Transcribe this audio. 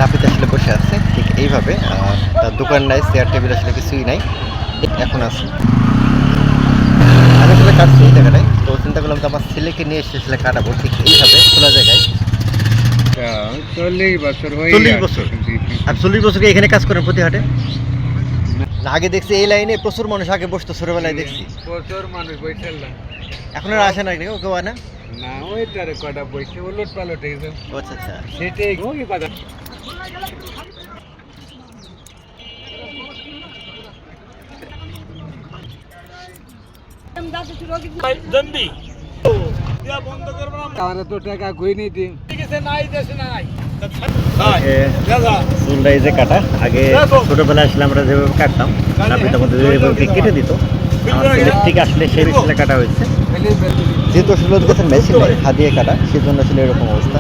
নাপিত আসলে বসে আছে ঠিক এইভাবে। তার দোকান নাই, চেয়ার টেবিল আসলে কিছুই নাই, এখন আছে। আমি আসলে কাটছি এই জায়গাটায়, তো চিন্তা করলাম তো আমার ছেলেকে নিয়ে এসে আসলে কাটাবো ঠিক এইভাবে খোলা জায়গায়। 40 বছর হয়ে 40 বছর? আর 40 বছর এখানে কাজ করেন প্রতি হাটে? না, আগে দেখছি এই লাইনে প্রচুর মানুষ আগে বসতো, ছোটবেলায় দেখছি। প্রচুর মানুষ বৈঠাল না। এখন আর আসে না, কেউ আনে? না ওই তারে কটা বসে উলট পালট হয়ে গেছে। ও আচ্ছা আচ্ছা। সেটাই কি কথা। আমরা তো টাকা কই নিই দিন। চুলটা এই যে কাটা, আগে ছোটবেলায় আসলে আমরা যেভাবে কাটতাম, নাপিত আমাদের যেভাবে কেটে দিত, আমার ছেলের থেকে আসলে সেই মেশিনে কাটা হয়েছে। যেহেতু আসলে ওদের কাছে মেশিন নেই, হাত দিয়ে কাটা, সেজন্য আসলে এরকম অবস্থা।